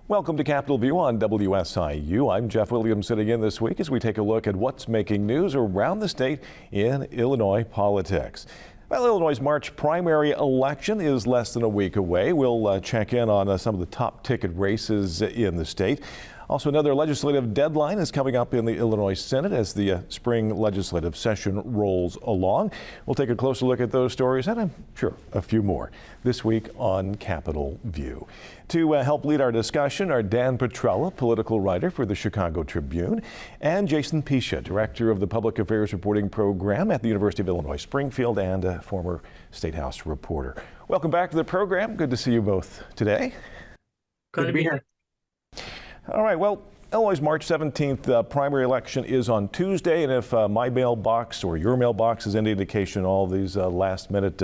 Welcome to Capitol View on WSIU. I'm Jeff Williams sitting in this week as we take a look at what's making news around the state in Illinois politics. Well, Illinois' March primary election is less than a week away. We'll check in on some of the top ticket races in the state. Also, another legislative deadline is coming up in the Illinois Senate as the spring legislative session rolls along. We'll take a closer look at those stories and I'm sure a few more this week on Capitol View. To help lead our discussion are Dan Petrella, political writer for the Chicago Tribune, and Jason Piscia, director of the Public Affairs Reporting Program at the University of Illinois Springfield and a former State House reporter. Welcome back to the program. Good to see you both today. Good to be here. All right, well, Illinois' March 17th primary election is on Tuesday, and if my mailbox or your mailbox is any indication, all these last-minute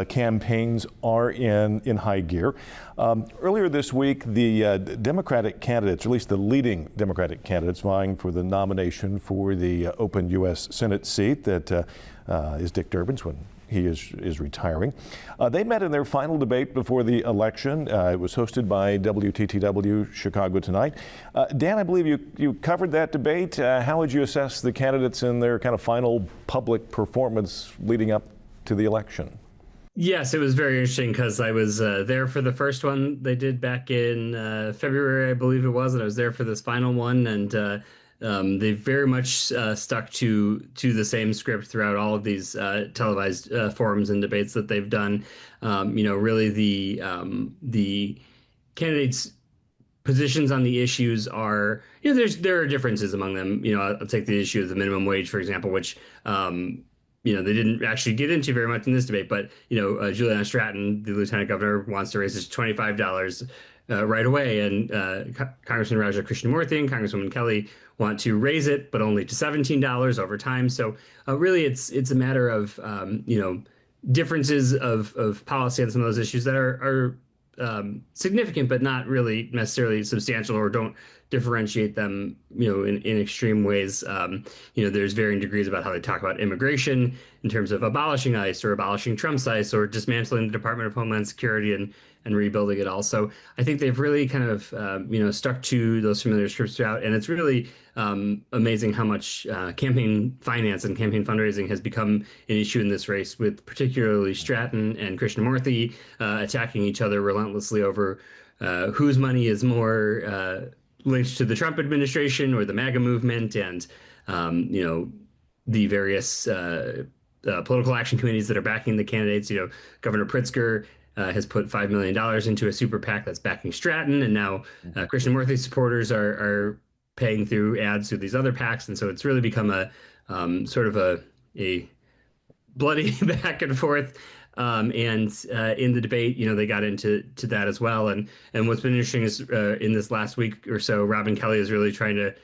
campaigns are in high gear. Earlier this week, the Democratic candidates, or at least the leading Democratic candidates vying for the nomination for the open U.S. Senate seat that is Dick Durbin's when he is retiring. They met in their final debate before the election. It was hosted by WTTW Chicago Tonight. Dan, I believe you covered that debate. How would you assess the candidates in their kind of final public performance leading up to the election? Yes, it was very interesting because I was there for the first one they did back in February, I believe it was, and I was there for this final one, and they very much stuck to the same script throughout all of these televised forums and debates that they've done. Really the candidates' positions on the issues are, there are differences among them. I'll take the issue of the minimum wage, for example, which they didn't actually get into very much in this debate, but Juliana Stratton, the lieutenant governor, wants to raise it to $25 right away, and Congressman Raja Krishnamurthy and Congresswoman Kelly want to raise it, but only to $17 over time. So really, it's a matter of differences of policy on some of those issues that are significant, but not really necessarily substantial, or don't differentiate them, in extreme ways. There's varying degrees about how they talk about immigration in terms of abolishing ICE or abolishing Trump's ICE or dismantling the Department of Homeland Security and rebuilding it all. So I think they've really kind of, stuck to those familiar scripts throughout. And it's really amazing how much campaign finance and campaign fundraising has become an issue in this race, with particularly Stratton and Krishnamurthy attacking each other relentlessly over whose money is more linked to the Trump administration or the MAGA movement, and the various political action committees that are backing the candidates. Governor Pritzker has put $5 million into a super PAC that's backing Stratton, and now Krishnamurthy supporters are paying through ads through these other PACs, and so it's really become a sort of a bloody back and forth. And in the debate, they got into that as well. And what's been interesting is in this last week or so, Robin Kelly is really trying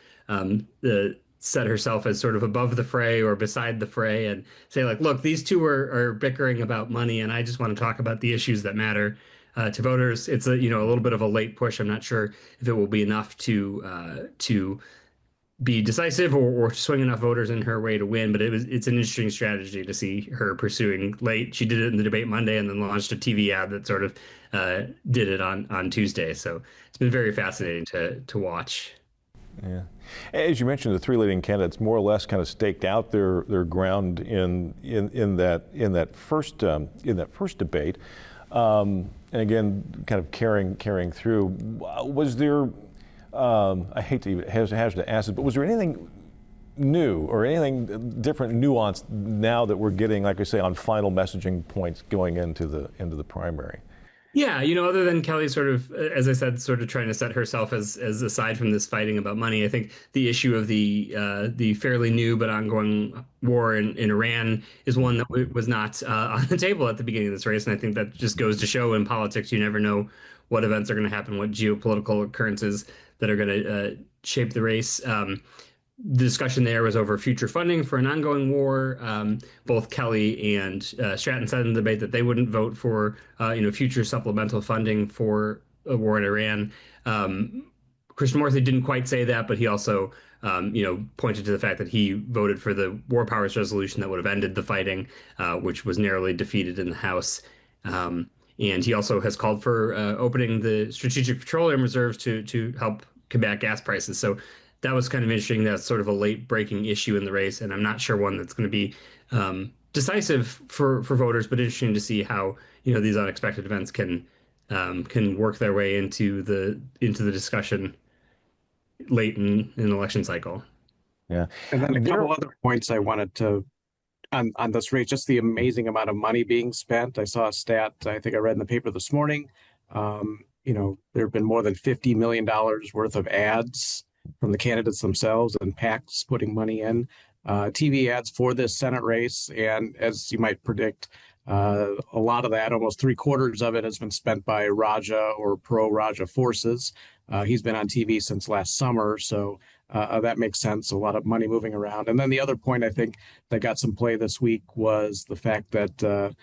to set herself as sort of above the fray or beside the fray, and say, like, look, these two are bickering about money, and I just want to talk about the issues that matter to voters. It's a little bit of a late push. I'm not sure if it will be enough to be decisive or swing enough voters in her way to win, but it's an interesting strategy to see her pursuing late. She did it in the debate Monday and then launched a TV ad that sort of did it on Tuesday. So it's been very fascinating to watch. Yeah, as you mentioned, the three leading candidates more or less kind of staked out their ground in that first debate, and again, kind of carrying through. Was there? I hate to even hazard to ask it, but was there anything new or anything different, nuanced now that we're getting, like I say, on final messaging points going into the primary? Yeah, other than Kelly sort of, as I said, sort of trying to set herself as aside from this fighting about money, I think the issue of the fairly new but ongoing war in Iran is one that was not on the table at the beginning of this race. And I think that just goes to show in politics, you never know what events are going to happen, what geopolitical occurrences that are going to shape the race. The discussion there was over future funding for an ongoing war. Both Kelly and Stratton said in the debate that they wouldn't vote for future supplemental funding for a war in Iran. Krishnamurthy didn't quite say that, but he also pointed to the fact that he voted for the War Powers Resolution that would have ended the fighting, which was narrowly defeated in the House. And he also has called for opening the Strategic Petroleum Reserve to help combat gas prices. So that was kind of interesting. That's sort of a late breaking issue in the race, and I'm not sure one that's going to be decisive for voters, but interesting to see how these unexpected events can work their way into the discussion late in an election cycle. Yeah. And then a There, couple other points I wanted to on this race, just the amazing amount of money being spent. I saw a stat I think I read in the paper this morning. There have been more than $50 million worth of ads from the candidates themselves and PACs putting money in TV ads for this Senate race. And as you might predict, a lot of that, almost three-quarters of it, has been spent by Raja or pro-Raja forces. He's been on TV since last summer, so that makes sense. A lot of money moving around. And then the other point I think that got some play this week was the fact that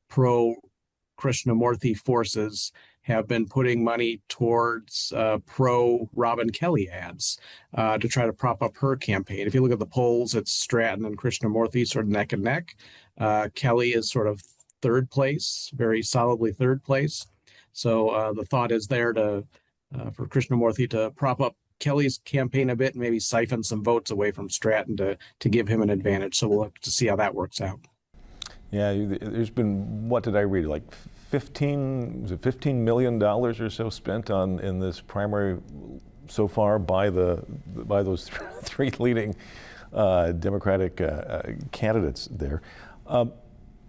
pro-Krishnamurti forces have been putting money towards pro-Robin Kelly ads to try to prop up her campaign. If you look at the polls, it's Stratton and Krishnamurti sort of neck and neck. Kelly is sort of third place, very solidly third place. So the thought is there for Krishnamurti to prop up Kelly's campaign a bit and maybe siphon some votes away from Stratton to give him an advantage. So we'll have to see how that works out. yeah, there's been, what did I read? Like $15 million or so spent in this primary so far by those three leading Democratic candidates there.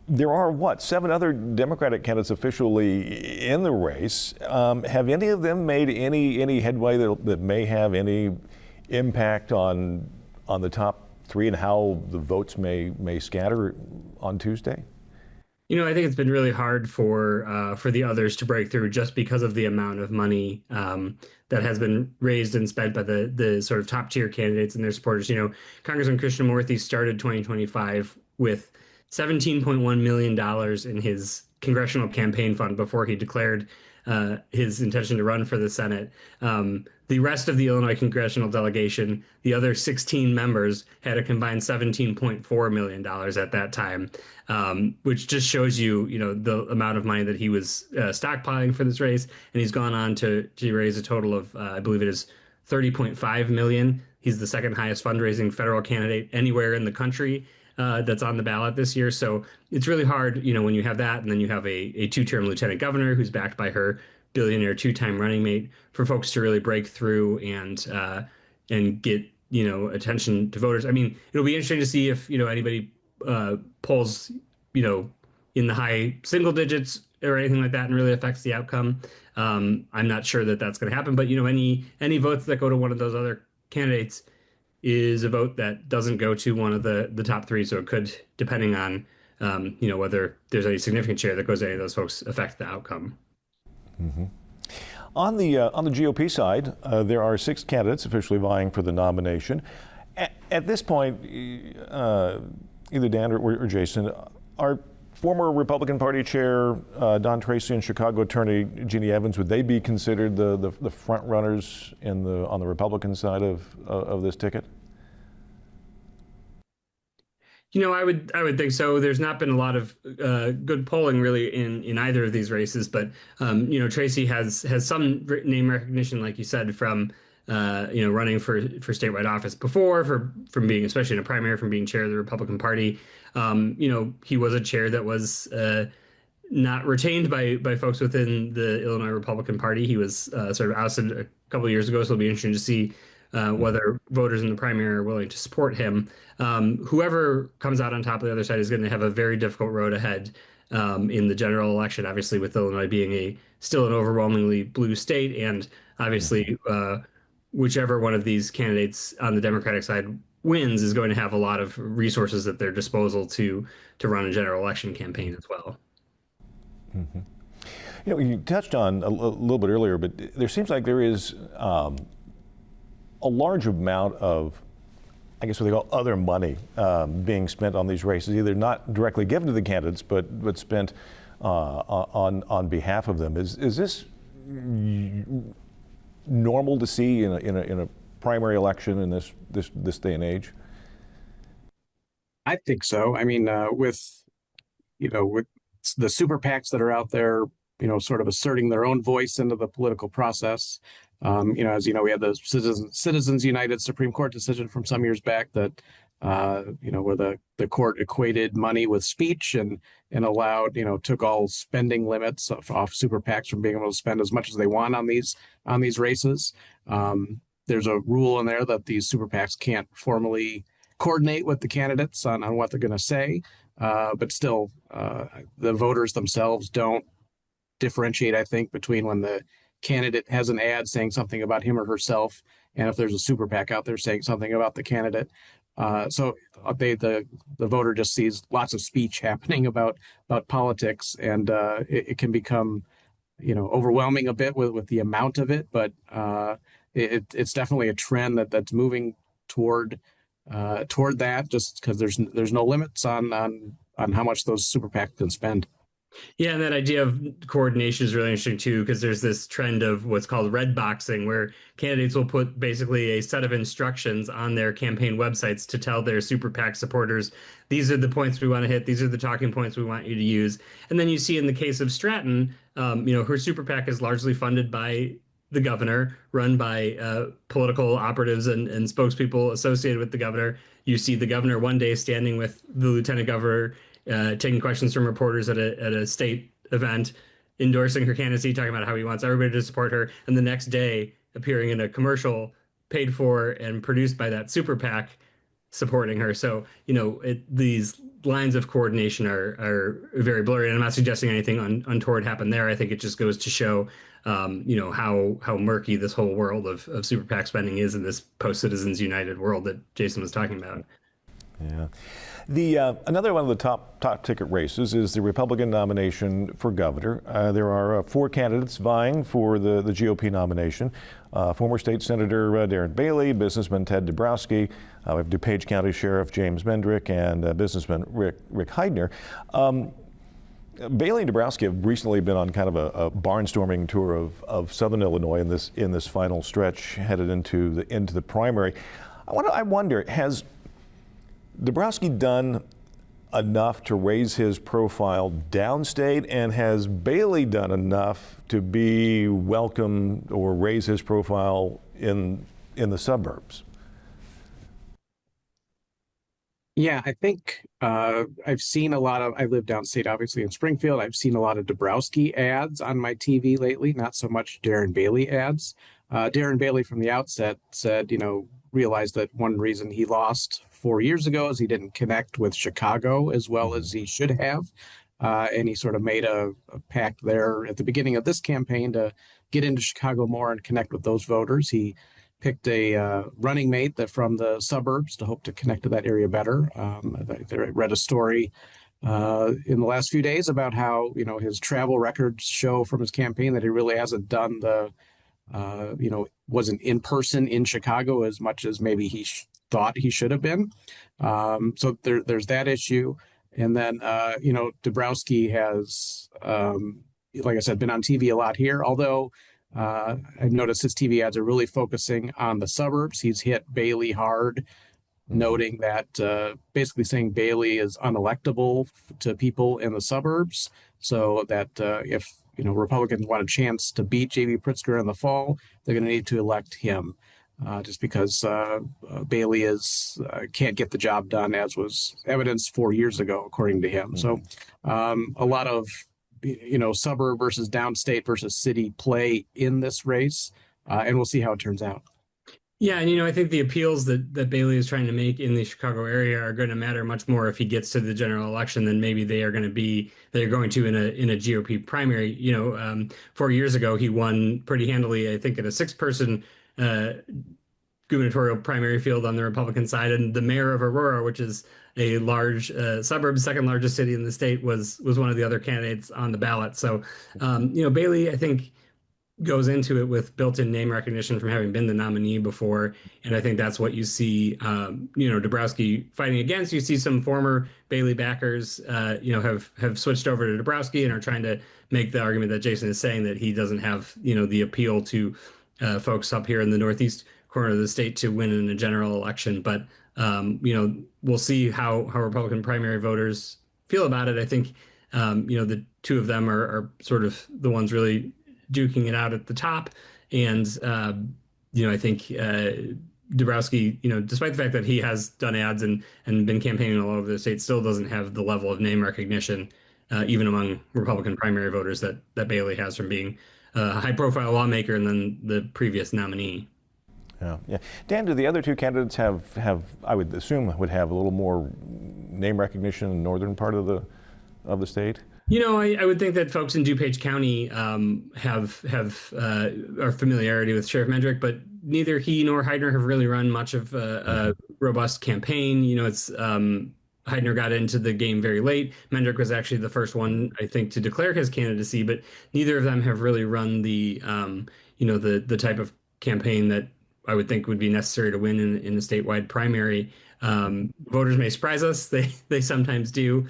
There are, seven other Democratic candidates officially in the race. Have any of them made any headway that may have any impact on the top three and how the votes may scatter on Tuesday? I think it's been really hard for the others to break through just because of the amount of money that has been raised and spent by the sort of top tier candidates and their supporters. Congressman Krishnamurti started 2025 with $17.1 million in his congressional campaign fund before he declared his intention to run for the Senate. The rest of the Illinois congressional delegation, the other 16 members, had a combined $17.4 million at that time, which just shows you, the amount of money that he was stockpiling for this race. And he's gone on to raise a total of, I believe it is $30.5 million. He's the second highest fundraising federal candidate anywhere in the country that's on the ballot this year. So it's really hard, when you have that, and then you have a two-term lieutenant governor who's backed by her billionaire two-time running mate, for folks to really break through and get attention to voters. I mean, it'll be interesting to see if anybody polls in the high single digits or anything like that and really affects the outcome. I'm not sure that that's going to happen, but any votes that go to one of those other candidates is a vote that doesn't go to one of the top three. So it could, depending on whether there's any significant share that goes to any of those folks, affect the outcome. Mm-hmm. On the GOP side, there are 6 candidates officially vying for the nomination. At this point, either Dan or Jason, are former Republican Party Chair Don Tracy and Chicago Attorney Jeannie Evans, would they be considered the front runners on the Republican side of this ticket? I would think so. There's not been a lot of good polling really in either of these races, but Tracy has some name recognition, like you said, from running for statewide office before, from being, especially in a primary, from being chair of the Republican Party. He was a chair that was not retained by folks within the Illinois Republican Party. He was sort of ousted a couple of years ago, so it'll be interesting to see whether voters in the primary are willing to support him. Whoever comes out on top of the other side is going to have a very difficult road ahead in the general election, obviously, with Illinois being still an overwhelmingly blue state, and obviously whichever one of these candidates on the Democratic side wins is going to have a lot of resources at their disposal to run a general election campaign as well. Mm-hmm. You touched on a little bit earlier, but there seems like there is a large amount of, I guess what they call other money being spent on these races, either not directly given to the candidates, but spent on behalf of them. Is this normal to see in a primary election in this day and age? I think so. I mean, with the super PACs that are out there sort of asserting their own voice into the political process. As you know, we had the Citizens United Supreme Court decision from some years back that, where the court equated money with speech and allowed, took all spending limits off super PACs from being able to spend as much as they want on these races. There's a rule in there that these super PACs can't formally coordinate with the candidates on what they're going to say, but still, the voters themselves don't differentiate, I think, between when the candidate has an ad saying something about him or herself, and if there's a super PAC out there saying something about the candidate. So the voter just sees lots of speech happening about politics, and it can become overwhelming a bit with the amount of it. But it's definitely a trend that's moving toward that, just because there's no limits on how much those super PACs can spend. Yeah, and that idea of coordination is really interesting too, because there's this trend of what's called red boxing, where candidates will put basically a set of instructions on their campaign websites to tell their super PAC supporters, these are the points we want to hit, these are the talking points we want you to use. And then you see in the case of Stratton, her super PAC is largely funded by the governor, run by political operatives and spokespeople associated with the governor. You see the governor one day standing with the lieutenant governor, taking questions from reporters at a state event, endorsing her candidacy, talking about how he wants everybody to support her, and the next day appearing in a commercial paid for and produced by that super PAC supporting her. So, these lines of coordination are very blurry. And I'm not suggesting anything untoward happened there. I think it just goes to show, how murky this whole world of super PAC spending is in this post-Citizens United world that Jason was talking about. Yeah. Another one of the top ticket races is the Republican nomination for governor. There are 4 candidates vying for the GOP nomination. Former State Senator Darren Bailey, businessman Ted Dabrowski, we have DuPage County Sheriff James Mendrick, and businessman Rick Heidner. Bailey and Dabrowski have recently been on kind of a barnstorming tour of Southern Illinois in this final stretch headed into the primary. I wonder, has Dabrowski done enough to raise his profile downstate, and has Bailey done enough to be welcome or raise his profile in the suburbs? Yeah, I think I've seen a lot of, I live downstate, obviously, in Springfield. I've seen a lot of Dabrowski ads on my TV lately, not so much Darren Bailey ads. Darren Bailey from the outset said, realized that one reason he lost 4 years ago is he didn't connect with Chicago as well as he should have. And he sort of made a pact there at the beginning of this campaign to get into Chicago more and connect with those voters. He picked a running mate from the suburbs to hope to connect to that area better. I read a story in the last few days about how, his travel records show from his campaign that he really hasn't done wasn't in person in Chicago as much as maybe he thought he should have been. So there's that issue. And then, Dabrowski has, like I said, been on TV a lot here, although I've noticed his TV ads are really focusing on the suburbs. He's hit Bailey hard, noting that basically saying Bailey is unelectable to people in the suburbs. So that if Republicans want a chance to beat J.B. Pritzker in the fall, they're going to need to elect him, just because Bailey can't get the job done, as was evidenced 4 years ago, according to him. So a lot of suburb versus downstate versus city play in this race, and we'll see how it turns out. Yeah, and I think the appeals that Bailey is trying to make in the Chicago area are going to matter much more if he gets to the general election than maybe they're going to in a GOP primary. 4 years ago he won pretty handily, I think, in a 6-person gubernatorial primary field on the Republican side, and the mayor of Aurora, which is a large suburb, second largest city in the state, was one of the other candidates on the ballot. So, Bailey, I think, goes into it with built-in name recognition from having been the nominee before, and I think that's what you see. Dabrowski fighting against. You see some former Bailey backers, have switched over to Dabrowski and are trying to make the argument that Jason is saying, that he doesn't have the appeal to folks up here in the northeast corner of the state to win in a general election. But we'll see how Republican primary voters feel about it. I think The two of them are sort of the ones really duking it out at the top. And, I think Dabrowski, despite the fact that he has done ads and been campaigning all over the state, still doesn't have the level of name recognition, even among Republican primary voters that Bailey has from being a high-profile lawmaker and then the previous nominee. Yeah, yeah. Dan, do the other two candidates have I would assume would have a little more name recognition in the northern part of the state? I would think that folks in DuPage County have our familiarity with Sheriff Mendrick, but neither he nor Heidner have really run much of a robust campaign. It's Heidner got into the game very late. Mendrick was actually the first one, I think, to declare his candidacy, but neither of them have really run the type of campaign that I would think would be necessary to win in the statewide primary. Voters may surprise us; they sometimes do.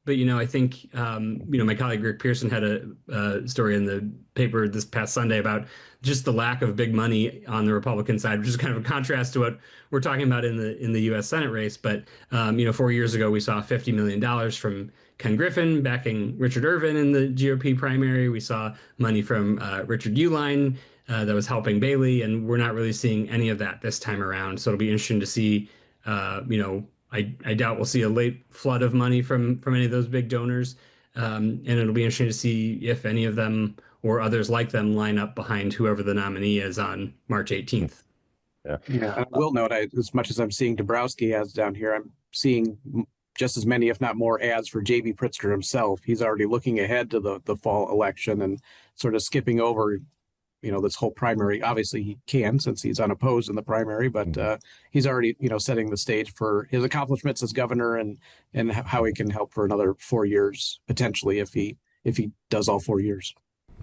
But I think my colleague Rick Pearson had a story in the paper this past Sunday about just the lack of big money on the Republican side, which is kind of a contrast to what we're talking about in the U.S. Senate race. But 4 years ago, we saw $50 million from Ken Griffin backing Richard Irvin in the GOP primary. We saw money from Richard Uihlein that was helping Bailey, and we're not really seeing any of that this time around. So it'll be interesting to see. I doubt we'll see a late flood of money from any of those big donors, and it'll be interesting to see if any of them or others like them line up behind whoever the nominee is on March 18th. Yeah. I will note, as much as I'm seeing Dabrowski ads down here, I'm seeing just as many, if not more, ads for J.B. Pritzker himself. He's already looking ahead to the fall election and sort of skipping over this whole primary. Obviously he can, since he's unopposed in the primary, but he's already, setting the stage for his accomplishments as governor and how he can help for another 4 years, potentially, if he does all 4 years.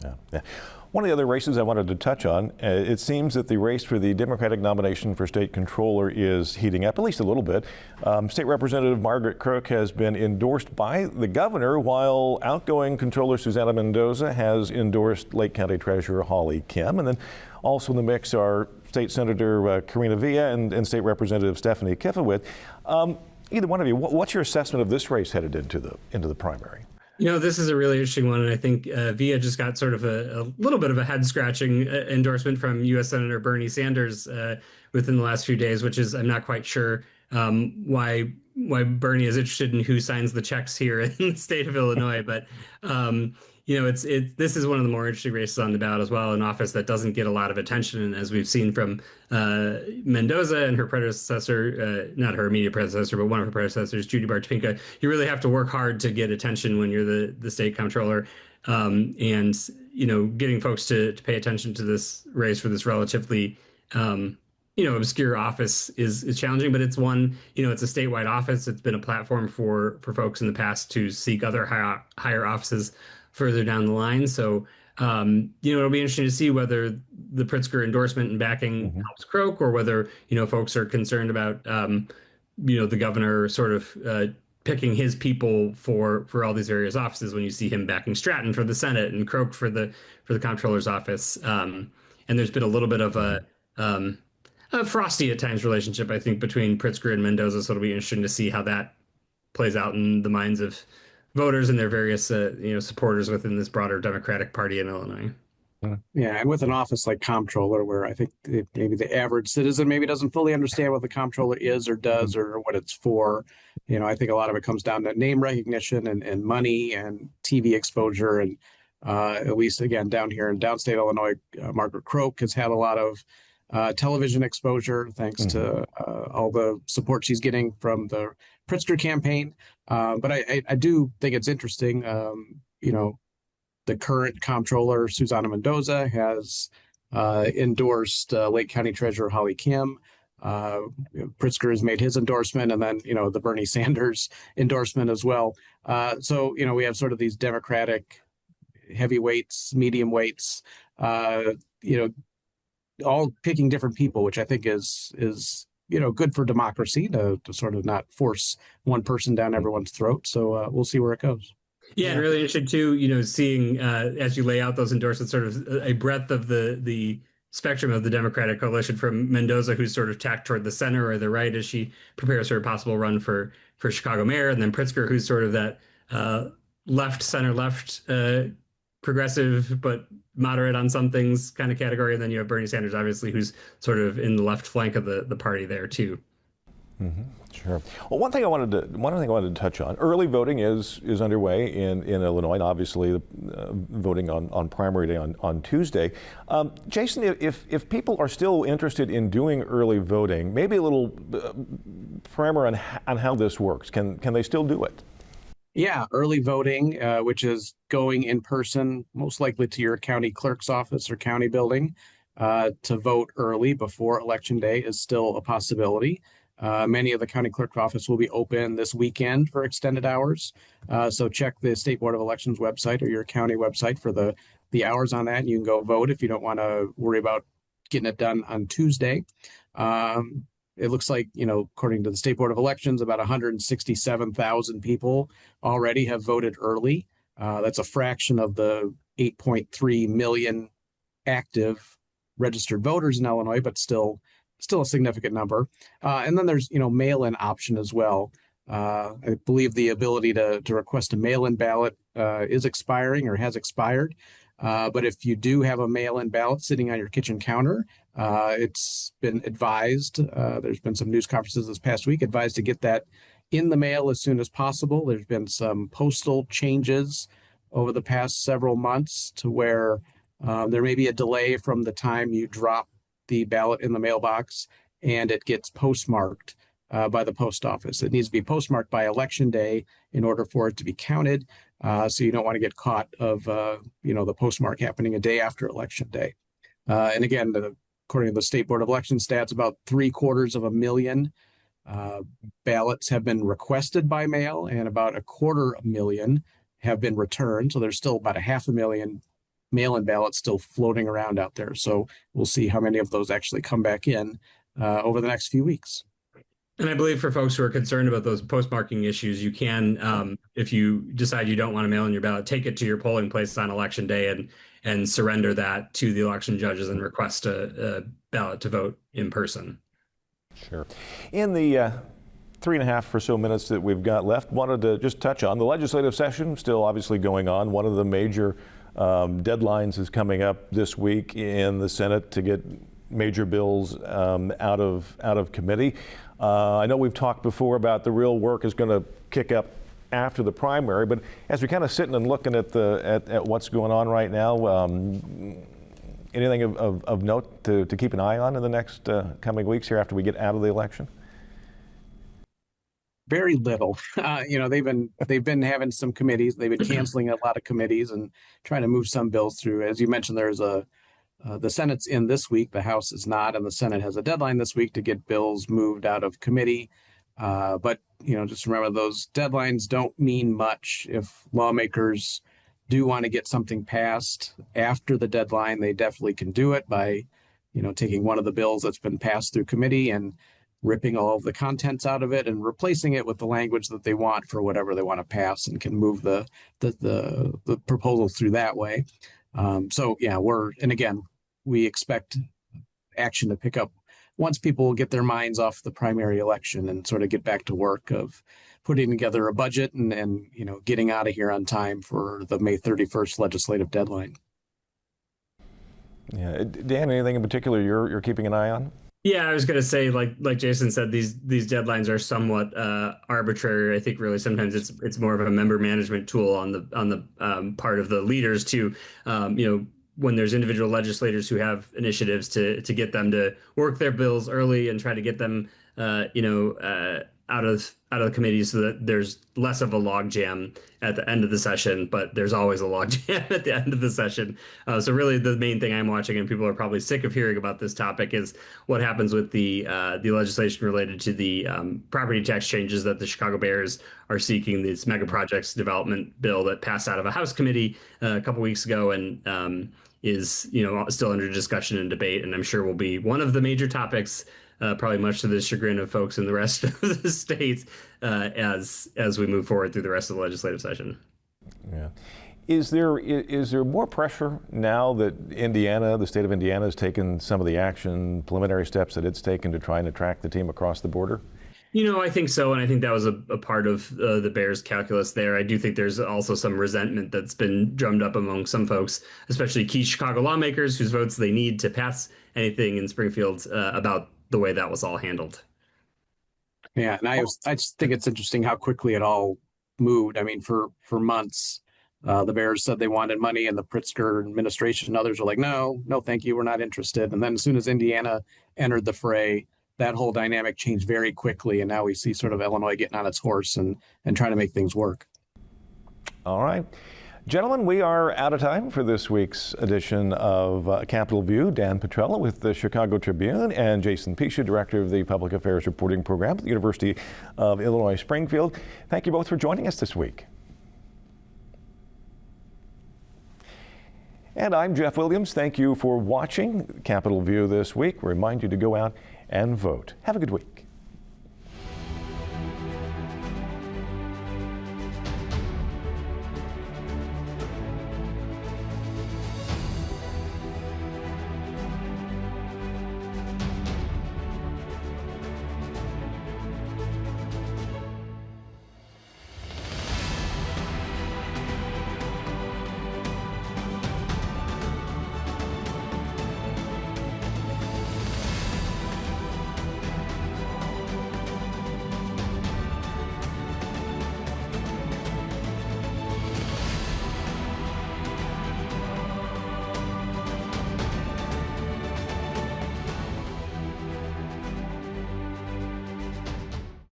Yeah, yeah. One of the other races I wanted to touch on, it seems that the race for the Democratic nomination for state controller is heating up, at least a little bit. State Representative Margaret Crook has been endorsed by the governor, while outgoing controller Susana Mendoza has endorsed Lake County Treasurer Holly Kim. And then also in the mix are State Senator Karina Villa and State Representative Stephanie Kifowith. Either one of you, what's your assessment of this race headed into the primary? This is a really interesting one, and I think Villa just got sort of a little bit of a head-scratching endorsement from U.S. Senator Bernie Sanders within the last few days, which is I'm not quite sure why Bernie is interested in who signs the checks here in the state of Illinois, but this is one of the more interesting races on the ballot as well, an office that doesn't get a lot of attention, and as we've seen from Mendoza and her predecessor, not her immediate predecessor, but one of her predecessors, Judy Bartopinka, you really have to work hard to get attention when you're the state comptroller, and getting folks to pay attention to this race for this relatively obscure office is challenging, but it's one, it's a statewide office. It's been a platform for folks in the past to seek other higher offices further down the line. So, it'll be interesting to see whether the Pritzker endorsement and backing helps Croak, or whether, folks are concerned about, the governor sort of picking his people for all these various offices when you see him backing Stratton for the Senate and Croak for the comptroller's office. And there's been a little bit of a frosty at times relationship, I think, between Pritzker and Mendoza. So it'll be interesting to see how that plays out in the minds of voters and their various supporters within this broader Democratic Party in Illinois. Yeah, and with an office like comptroller, where I think maybe the average citizen maybe doesn't fully understand what the comptroller is or does or what it's for, I think a lot of it comes down to name recognition and money and TV exposure. And at least, again, down here in downstate Illinois, Margaret Croak has had a lot of television exposure thanks to all the support she's getting from the Pritzker campaign. But I do think it's interesting, the current comptroller, Susana Mendoza, has endorsed Lake County Treasurer Holly Kim. Pritzker has made his endorsement, and then, the Bernie Sanders endorsement as well. So, we have sort of these Democratic heavyweights, medium weights, all picking different people, which I think is good for democracy to sort of not force one person down everyone's throat. So we'll see where it goes. Yeah, and really interesting too, seeing as you lay out those endorsements, sort of a breadth of the spectrum of the Democratic coalition, from Mendoza, who's sort of tacked toward the center or the right as she prepares for a possible run for Chicago mayor, and then Pritzker, who's sort of that left, center left, progressive, but moderate on some things kind of category. And then you have Bernie Sanders, obviously, who's sort of in the left flank of the party there, too. Sure. Well, one thing I wanted to touch on: early voting is underway in Illinois, and obviously voting on primary day on Tuesday. Jason, if people are still interested in doing early voting, maybe a little primer on how this works. Can they still do it? Yeah, early voting, which is going in person, most likely to your county clerk's office or county building, to vote early before Election Day is still a possibility. Many of the county clerk's office will be open this weekend for extended hours. So check the State Board of Elections website or your county website for the hours on that. And you can go vote if you don't want to worry about getting it done on Tuesday. It looks like, according to the State Board of Elections, about 167,000 people already have voted early. That's a fraction of the 8.3 million active registered voters in Illinois, but still a significant number. And then there's, mail-in option as well. I believe the ability to request a mail-in ballot is expiring or has expired. But if you do have a mail-in ballot sitting on your kitchen counter, it's been advised, there's been some news conferences this past week, advised to get that in the mail as soon as possible. There's been some postal changes over the past several months to where there may be a delay from the time you drop the ballot in the mailbox and it gets postmarked by the post office. It needs to be postmarked by Election Day in order for it to be counted. So you don't want to get caught of, the postmark happening a day after Election Day. And again, according to the State Board of Elections stats, about 750,000 ballots have been requested by mail and about 250,000 have been returned. So there's still about 500,000 mail-in ballots still floating around out there. So we'll see how many of those actually come back in over the next few weeks. And I believe for folks who are concerned about those postmarking issues, you can, if you decide you don't want to mail in your ballot, take it to your polling place on Election Day and surrender that to the election judges and request a ballot to vote in person. Sure. In the 3.5 or so minutes that we've got left, wanted to just touch on the legislative session still obviously going on. One of the major deadlines is coming up this week in the Senate to get major bills out of committee. I know we've talked before about the real work is going to kick up after the primary, but as we're kind of sitting and looking at what's going on right now, anything of note to keep an eye on in the next coming weeks here after we get out of the election? Very little. They've been having some committees. They've been canceling a lot of committees and trying to move some bills through. As you mentioned, there's the Senate's in this week. The House is not, and the Senate has a deadline this week to get bills moved out of committee. But just remember, those deadlines don't mean much. If lawmakers do want to get something passed after the deadline, they definitely can do it by, taking one of the bills that's been passed through committee and ripping all of the contents out of it and replacing it with the language that they want for whatever they want to pass, and can move the proposal through that way. We expect action to pick up once people get their minds off the primary election and sort of get back to work of putting together a budget and getting out of here on time for the May 31st legislative deadline. Yeah, Dan, anything in particular you're keeping an eye on? Yeah, I was going to say, like Jason said, these deadlines are somewhat arbitrary. I think really sometimes it's more of a member management tool on the part of the leaders to, when there's individual legislators who have initiatives to get them to work their bills early and try to get them, out of the committee so that there's less of a logjam at the end of the session, but there's always a logjam at the end of the session. So really the main thing I'm watching, and people are probably sick of hearing about this topic, is what happens with the legislation related to the property tax changes that the Chicago Bears are seeking, this mega projects development bill that passed out of a House committee a couple weeks ago and is still under discussion and debate, and I'm sure will be one of the major topics, probably much to the chagrin of folks in the rest of the state, as we move forward through the rest of the legislative session. Yeah. Is there more pressure now that the state of Indiana has taken some of the preliminary steps that it's taken to try and attract the team across the border? I think so, and I think that was a part of the Bears' calculus there. I do think there's also some resentment that's been drummed up among some folks, especially key Chicago lawmakers whose votes they need to pass anything in Springfield about the way that was all handled. Yeah, and I just think it's interesting how quickly it all moved. I mean, for months, the Bears said they wanted money, and the Pritzker administration and others were like, no, no, thank you, we're not interested. And then as soon as Indiana entered the fray, that whole dynamic changed very quickly, and now we see sort of Illinois getting on its horse and trying to make things work. All right. Gentlemen, we are out of time for this week's edition of Capitol View. Dan Petrella with the Chicago Tribune and Jason Piscia, Director of the Public Affairs Reporting Program at the University of Illinois Springfield. Thank you both for joining us this week. And I'm Jeff Williams. Thank you for watching Capitol View this week. Remind you to go out and vote. Have a good week.